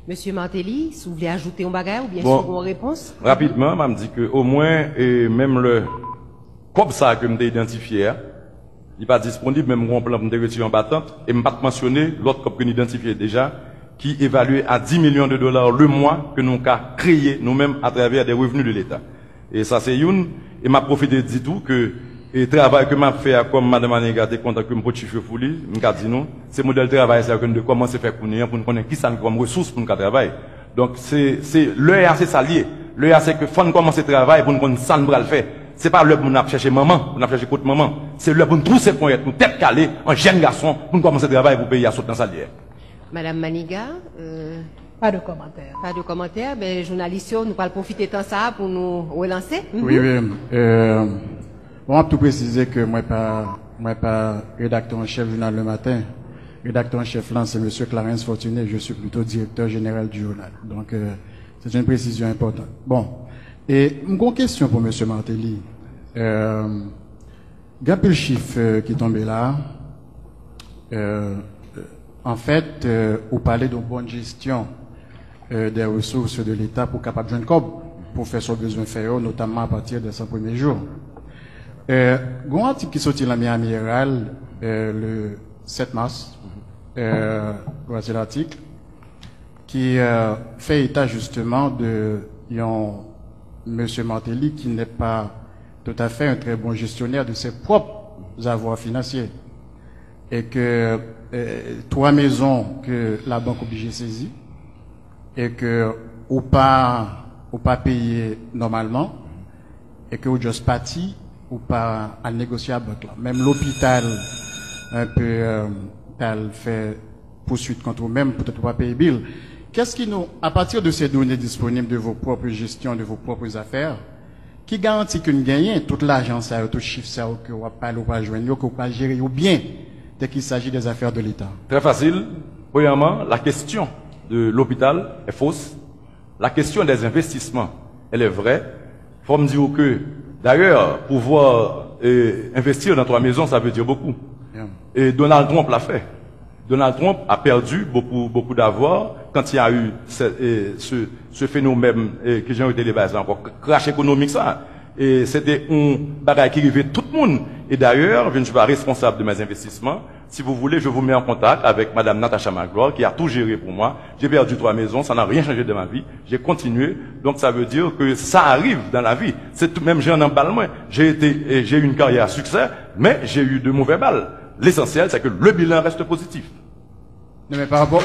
Monsieur Martelly, si vous voulez ajouter un bagage ou bien bon, sûr une réponse? Rapidement, je me dis que au moins, et même le comme ça que je m'ai identifié, il n'est pas disponible, même mon plan de retirer en battante, et je ne pas mentionner l'autre que nous identifié déjà, qui évalue à 10 millions de dollars le mois que nous avons créé nous-mêmes à travers des revenus de l'État. Et ça c'est une, et m'a profité de dire tout que le travail que m'a fait comme Madame Anega est content que me petit chef fouli, m'a dit nous, c'est modèle de travail c'est que nous commencer à faire pour nous connaître qui ça nous comme ressources pour nous travailler. Donc c'est l'heure c'est ça lié. L'heure c'est que faut nous commencer à travailler pour nous connaître ça nous va le faire. C'est pas l'heure pour nous chercher maman, pour nous chercher côté maman. C'est l'heure pour nous trouver pour être nous tête calée en jeune garçon pour nous commencer à travailler pour payer à sauter dans salaire. Madame Maniga, Pas de commentaire. pas de commentaire, mais journalistes, nous allons profiter de ça pour nous relancer. Oui, oui. Bon, tout préciser que moi pas rédacteur en chef du journal Le Matin. Rédacteur en chef là, c'est monsieur Clarence Fortuné. Je suis plutôt directeur général du journal. Donc, c'est une précision importante. Bon. Et, une question pour monsieur Martelly. Gapé le chiffre qui est tombé là. En fait, vous parlez de bonne gestion des ressources de l'État pour capable de joindre COB, pour faire son besoin faire, notamment à partir de son premier jour. Un article qui sorti dans la Miami Herald le 7 mars, voici l'article, qui fait état justement de monsieur Martelly qui n'est pas tout à fait un très bon gestionnaire de ses propres avoirs financiers. Et que 3 maisons que la banque obligée saisit et que ou pas payer normalement et que ou juste parti ou pas à négocier à banque là. Même l'hôpital un peu fait poursuite contre vous-même peut-être pas payer bill. Qu'est-ce qui nous, à partir de ces données disponibles de vos propres gestions, de vos propres affaires, qui garantit que nous gagnons toute l'argent ça, tout chiffre ça que vous pas joindre, que vous pas gérer ou bien dès qu'il s'agit des affaires de l'État? Très facile. Premièrement, la question de l'hôpital est fausse. La question des investissements, elle est vraie. Il faut me dire que, d'ailleurs, pouvoir investir dans 3 maisons, ça veut dire beaucoup. Bien. Et Donald Trump l'a fait. Donald Trump a perdu beaucoup d'avoir quand il y a eu ce phénomène que j'ai été débattu encore, crash économique ça. Et c'était un bagage qui arrivait tout le monde. Et d'ailleurs, je ne suis pas responsable de mes investissements. Si vous voulez, je vous mets en contact avec Madame Natacha Magloire, qui a tout géré pour moi. J'ai perdu 3 maisons, ça n'a rien changé de ma vie. J'ai continué. Donc ça veut dire que ça arrive dans la vie. C'est tout même, j'ai un emballement. J'ai eu une carrière à succès, mais j'ai eu de mauvais balles. L'essentiel, c'est que le bilan reste positif. Non, mais par rapport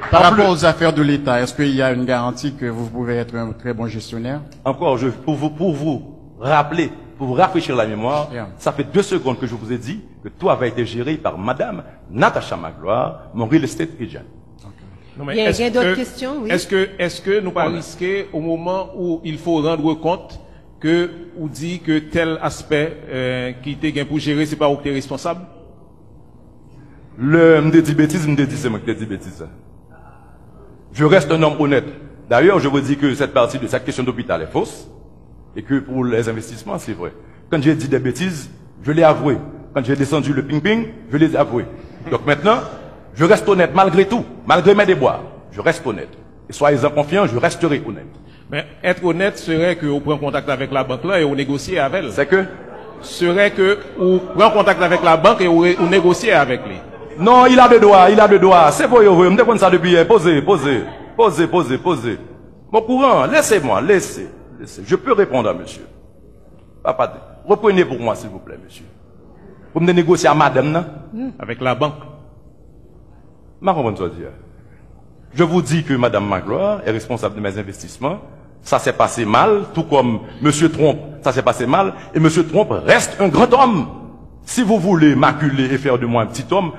par rapport aux affaires de l'État, est-ce qu'il y a une garantie que vous pouvez être un très bon gestionnaire? Encore, pour vous rappeler, pour vous rafraîchir la mémoire, ça fait 2 secondes que je vous ai dit que tout avait été géré par Madame Natacha Magloire, mon real estate agent. Non, mais Il y a d'autres questions, oui. Est-ce que nous pas risquer au moment où il faut rendre compte que ou dit que tel aspect qui était gain pour gérer, c'est pas où tu es responsable? Me dit bêtise, c'est moi qui te dis bêtise. Je reste un homme honnête. D'ailleurs, je vous dis que cette partie de cette question d'hôpital est fausse et que pour les investissements, c'est vrai. Quand j'ai dit des bêtises, je l'ai avoué. Quand j'ai descendu le ping-ping, je l'ai avoué. Donc maintenant, je reste honnête malgré tout, malgré mes déboires. Je reste honnête. Et soyez-en confiants, je resterai honnête. Mais être honnête serait que vous prenez contact avec la banque là et vous négociez avec elle. C'est que? Serait que vous prenez contact avec la banque et vous négociez avec lui. Non, il a de droit. C'est pour vous, je me demande ça depuis hier. Posez. Mon courant, laissez-moi. Je peux répondre à monsieur. Papa, reprenez pour moi, s'il vous plaît, monsieur. Vous me négocier à madame, non? Avec la banque. Je vous dis que madame Magloire est responsable de mes investissements. Ça s'est passé mal, tout comme monsieur Trump, ça s'est passé mal. Et monsieur Trump reste un grand homme. Si vous voulez m'acculer et faire de moi un petit homme,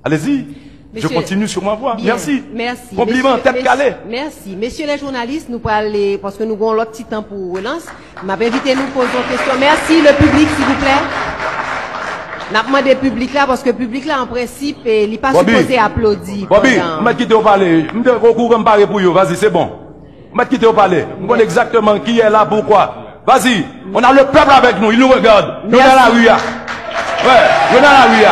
allez-y. Je continue sur ma voie. Bien. Merci. Merci. Compliment, tête calée. Merci. Messieurs les journalistes, nous parlons, parce que nous avons l'autre petit temps pour relance. M'a invité nous poser une question. Merci, le public, s'il vous plaît. N'a demandé le public là, parce que le public là, en principe, il n'est pas supposé applaudir. Bobby, je vais quitter au palais. Je vais recouvrir me parler pour vous. Vas-y, c'est bon. Je vais quitter au palais. Je connais exactement qui est là, pourquoi. Vas-y. On a le peuple avec nous. Il nous regarde. Nous dans la rue. Ouais, je dans la rue.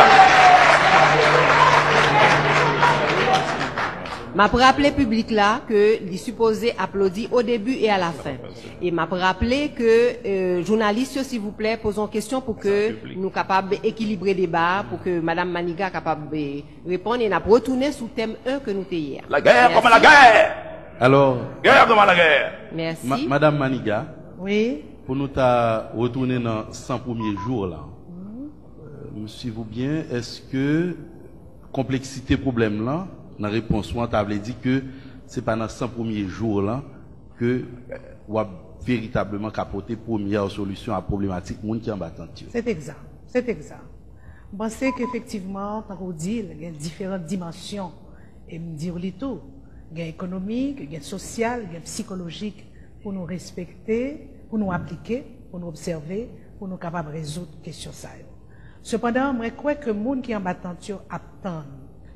M'a rappelé public là que il supposé applaudir au début et à la fin. Et m'a rappelé que journalistes s'il vous plaît posons question pour que nous capables d'équilibrer le débat pour que madame Maniga capable de répondre et n'a retourner sous thème 1 que nous t'ai hier. La guerre comme la guerre. Alors, Guerre comme la guerre. Merci. Madame Maniga, Oui. pour nous ta retourner dans 100 premiers jours là. Suivez-vous bien, est-ce que complexité problème là, dans la réponse, on t'a dit que c'est pas dans 100 premiers jours là que on va véritablement capoter première solution à la problématique monde qui en battant. C'est exact. C'est exact. Je pense qu'effectivement, tant qu'on dit, il y a différentes dimensions. Et me dire tout. Il y a économique, il y a social, il y a psychologique pour nous respecter, pour nous appliquer, pour nous observer, pour nous capables de résoudre questions ça. Cependant, je crois que les gens qui en battant attendent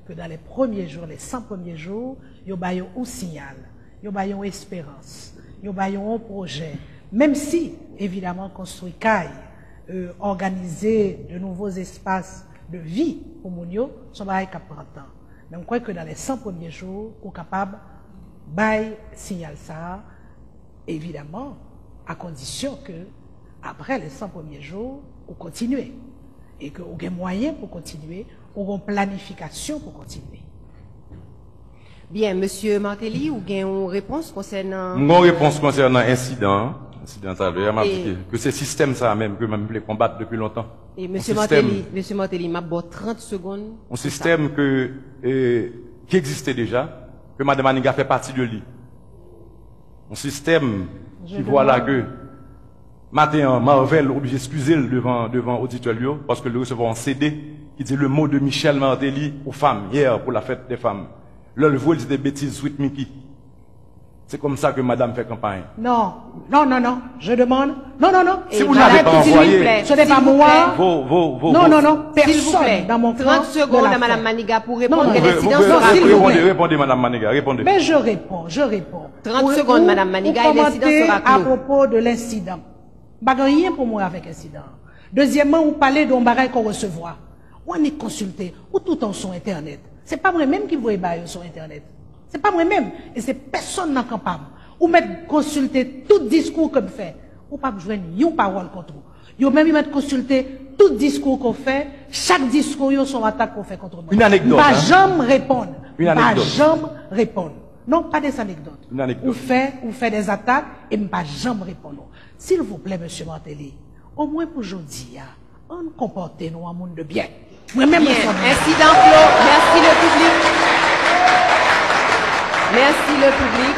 que dans les premiers jours, les 100 premiers jours, ils ont un signal, ils ont une espérance, ils ont un projet. Même si, évidemment, construire caille, organiser de nouveaux espaces de vie pour Mounio, ça va être prendre temps. Mais je crois que dans les 100 premiers jours, on est capable de signal ça, évidemment, à condition que, après les 100 premiers jours, on continue. Et qu'on a moyen pour continuer, on a une planification pour continuer. Bien, monsieur Martelly, ou avez une réponse concernant... Une réponse concernant l'incident. Ça m'a dit que c'est système ça même que même les combattre depuis longtemps. Et monsieur Martelly, m'a bon 30 secondes. Un système qui existait déjà, que Mme Maniga fait partie de lui. Un système qui voit là que matin, Marvel obligé d'excuser devant auditeur parce que le recevoir un CD qui dit le mot de Michel Martelly aux femmes hier pour la fête des femmes. Là, le vol dit des bêtises, Sweet Mickey. C'est comme ça que madame fait campagne. Non, je demande. Non. Si vous n'avez pas envoyé, ce n'est pas moi. Non, personne dans mon 30 secondes à madame Maniga pour répondre. Répondez, madame Maniga, répondez. Mais je réponds. 30 secondes, madame Maniga, et l'incident sera clos. À propos de l'incident. Pas rien pour moi avec l'incident. Deuxièmement, vous parlez d'un bagage qu'on recevoir. On est consulté, ou tout en son internet. C'est pas moi-même qui vous ébaille sur internet. C'est pas moi-même. Et c'est personne n'est capable. Ou mettre consulter tout discours qu'on fait. Ou pas jouer une parole contre vous. Vous même mettre consulter tout discours qu'on fait. Chaque discours, yon son attaque qu'on fait contre moi. Une anecdote. Pas jamais répondre. Une anecdote. Pas jamais répondre. Non, pas des anecdotes. Une anecdote. Ou fait des attaques et pas jamais répondre. S'il vous plaît, monsieur Martelly, au moins pour aujourd'hui, on comporte-nous un monde de bien. Moi-même, bien. Incident clos. Merci le public. Merci le public.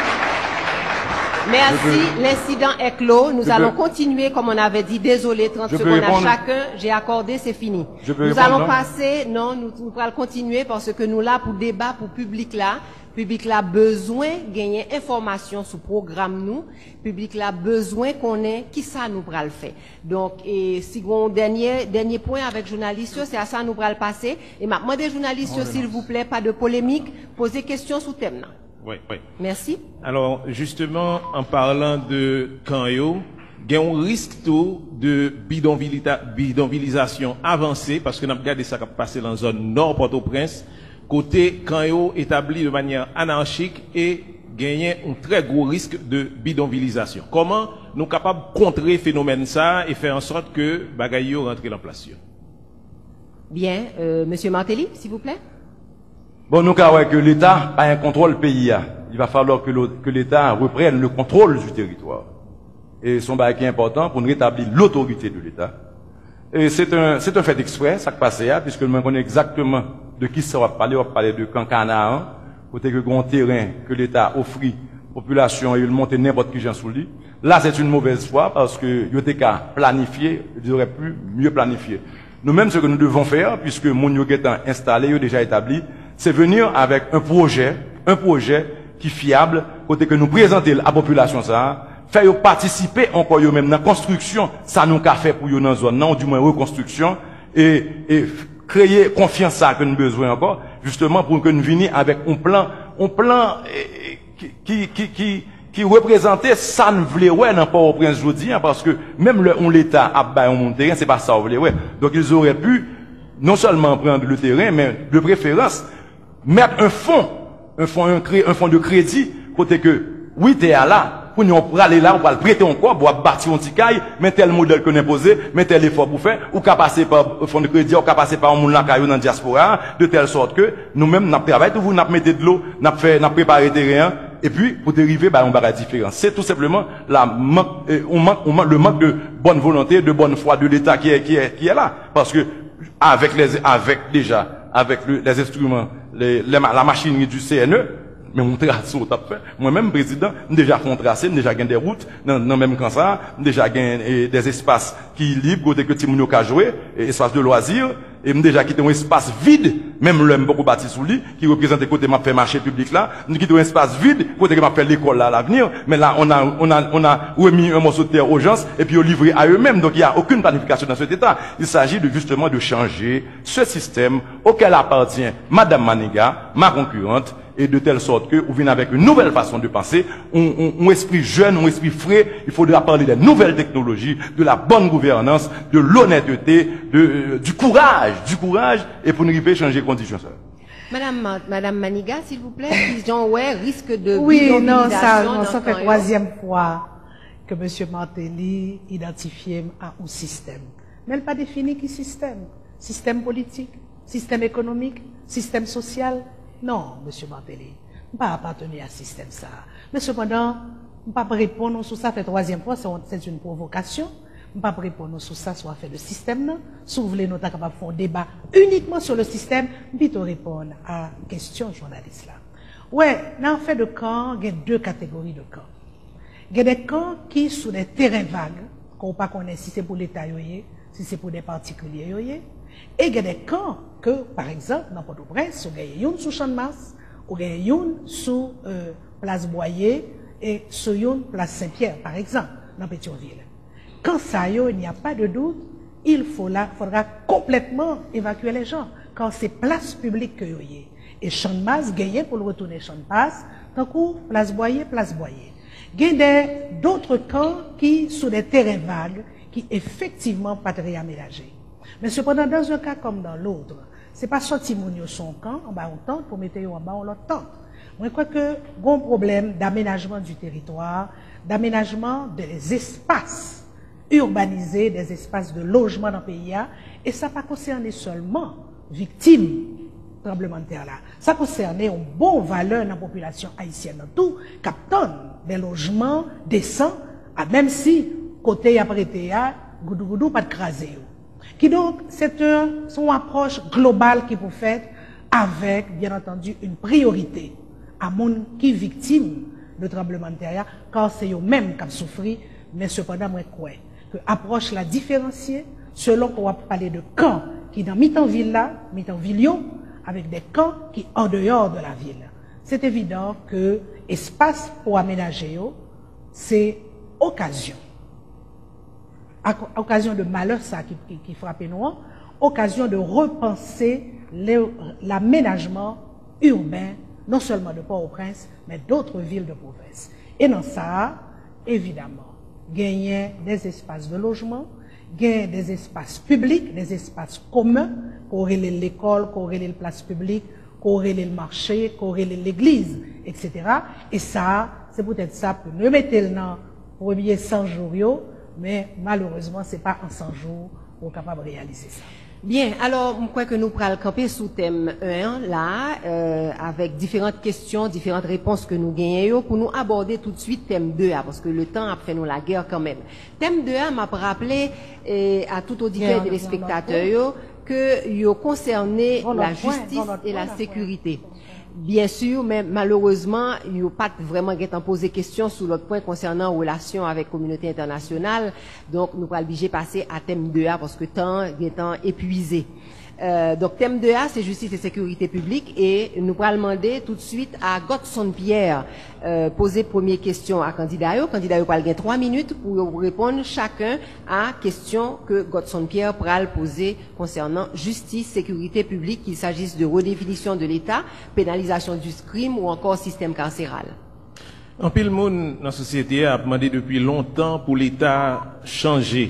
Merci. L'incident est clos. Nous allons continuer comme on avait dit. Désolé, 30 secondes à chacun. J'ai accordé, c'est fini. Nous allons passer. Non, nous allons continuer parce que nous là pour débat, pour public là. Public là besoin de gagner information sur le programme nous. Public là besoin qu'on ait qui ça nous pral faire. Donc, et si on dernier point avec journalistes, c'est à ça nous pral passer. Et maintenant des journalistes, s'il vous plaît, pas de polémique, posez questions sous thème là. Oui. Merci. Alors, justement, en parlant de Kanyo, il y a un risque tout de bidonvillisation avancée, parce que nous avons regardé ça qui a passé dans la zone nord Port-au-Prince, côté Kanyo établi de manière anarchique et gagner un très gros risque de bidonvillisation. Comment nous sommes capables de contrer ce phénomène ça et faire en sorte que Bagayo rentre en place? Bien, monsieur Martelly, s'il vous plaît. Bon, nous avons que l'État a un contrôle pays. Il va falloir que l'État reprenne le contrôle du territoire. Et son bail qui est important pour nous rétablir l'autorité de l'État. Et c'est un fait exprès, ça qui passe là, puisque nous connaissons exactement de qui ça va parler. On va parler de Cancana, côté que grand terrain que l'État offre population et il monte n'importe qui gens sous lui. Là, c'est une mauvaise foi parce que il était qu'à planifier, il aurait pu mieux planifier. Nous-mêmes, ce que nous devons faire, puisque mon étant installé, déjà établi, c'est venir avec un projet qui est fiable, côté que nous présenter à la population ça, faire participer encore eux même dans la construction, ça nous a fait pour eux dans la zone, non, du moins reconstruction, et créer confiance ça que nous avons besoin encore, justement pour que nous venions avec un plan qui qui représentait ça ne voulait ouais dans Port-au-Prince aujourd'hui, parce que même l'État a bâti un terrain, c'est pas ça voulait ouais. Donc ils auraient pu non seulement prendre le terrain, mais de préférence mettre un fonds de crédit côté que oui t'es là pour nous aller là, pour prêter encore, pour bâtir un petit caille, mais tel modèle qu'on imposé, mais tel effort pour faire, ou qu'à passer par fonds de crédit, ou qu'à passer par un monde là dans la diaspora, de telle sorte que nous-mêmes nous travaillons, vous nous mettez de l'eau, nous préparé terrain, et puis pour dériver, on va différence. C'est tout simplement le manque de bonne volonté, de bonne foi de l'État qui est là, parce que avec les instruments, la machinerie du CNE, mais mon tracé au fait. Moi-même, président, déjà fait un tracé, déjà gagné des routes, dans même comme ça, déjà gagné des espaces qui libres, côté que Timounio a joué, espace de loisirs, et déjà quitté un espace vide, même le beaucoup bâti sous lui, qui représente côté m'a fait marché public là, nous quittons un espace vide, côté que m'a fait l'école là à l'avenir, mais là, on a remis un morceau de terre aux gens, et puis on livré à eux-mêmes, donc il n'y a aucune planification dans cet état. Il s'agit justement de changer ce système auquel appartient Madame Maniga, ma concurrente, et de telle sorte que, vous venez avec une nouvelle façon de penser, un esprit jeune, un esprit frais, il faudra parler des nouvelles technologies, de la bonne gouvernance, de l'honnêteté, du courage, et pour nous arriver à changer les conditions. Madame Maniga, s'il vous plaît, disons, ouais, risque de oui, non, ça fait troisième fois que M. Martelly identifie un système. Mais elle n'a pas défini qui système. Système politique, système économique, système social. Non, M. Martelly, je ne pas appartenir à ce système ça. Mais cependant, je ne pas répondre sur ça, fait troisième fois, c'est une provocation. Je ne pas répondre sur ça, soit fait le système. Si vous voulez, nous sommes capables de faire un débat uniquement sur le système, puis répondre à la question journaliste là. Ouais, dans le fait de camp, il y a deux catégories de camps. Il y a des camps qui sont des terrains vagues, qu'on ne pas connaître si c'est pour l'État, si c'est pour des particuliers. Et il y a des camps que, par exemple, dans Port-au-Prince, il y a une sous Champ de Mars, ou il y a une sous Place Boyer, et sous une Place Saint-Pierre, par exemple, dans Pétionville. Quand ça y est, il n'y a pas de doute, il faudra complètement évacuer les gens. Quand c'est place publique que y a. Et Champ de Mars, gagné pour le retourner Champ de Mars, tant coup, Place Boyer. Il y a d'autres camps qui sont des terrains vagues, qui effectivement pas très aménagés. Mais cependant, dans un cas comme dans l'autre, c'est pas sorti mon son camp, en bas on tente, pour mettre en bas on l'autre tente. Moi, je crois que bon problème d'aménagement du territoire, d'aménagement des espaces urbanisés, des espaces de logement dans le pays, et ça pas concerné seulement victimes tremblement de terre là. Ça concernait une bonne valeur dans la population haïtienne dans tout, captant des logements décents, même si côté après goudou pas de craser. Qui donc, c'est son approche globale qui vous fait avec, bien entendu, une priorité à mon qui victime de tremblement de terre, car c'est eux-mêmes qui ont souffert, mais cependant, moi, quoi, que approche la différencier selon qu'on va parler de camps qui dans mi-temps ville là, mi-temps ville, avec des camps qui en dehors de la ville. C'est évident que espace pour aménager, c'est occasion. Occasion de malheur ça qui frappe nous, occasion de repenser l'aménagement urbain, non seulement de Port-au-Prince, mais d'autres villes de province. Et dans ça, évidemment, gagner des espaces de logement, gagner des espaces publics, des espaces communs, corréler l'école, corréler les places publiques, corréler le marché, corréler l'église, etc. Et ça, c'est peut-être ça pour nous mettre le nom premier 100 jours, mais malheureusement, ce n'est pas en 100 jours pour être capable de réaliser ça. Bien, alors, je crois que nous pourrons camper sous thème 1, là, avec différentes questions, différentes réponses que nous gagnons, pour nous aborder tout de suite thème 2A, parce que le temps a fait nous la guerre quand même. Thème 2A m'a rappelé à tout auditeur et téléspectateurs que il concerné la justice et la sécurité. Bien sûr, mais malheureusement, il n'y a pas vraiment posé question sur l'autre point concernant relations avec la communauté internationale. Donc, nous allons obliger passer à thème 2A parce que temps est épuisé. Donc, thème 2A, c'est justice et sécurité publique. Et nous allons demander tout de suite à Godson Pierre poser première question à candidat. Candidat va gagner 3 minutes pour répondre chacun à question que Godson Pierre pourra poser concernant justice, sécurité publique, qu'il s'agisse de redéfinition de l'État, pénalisation du crime ou encore système carcéral. En pile monde dans la société a demandé depuis longtemps pour l'État changer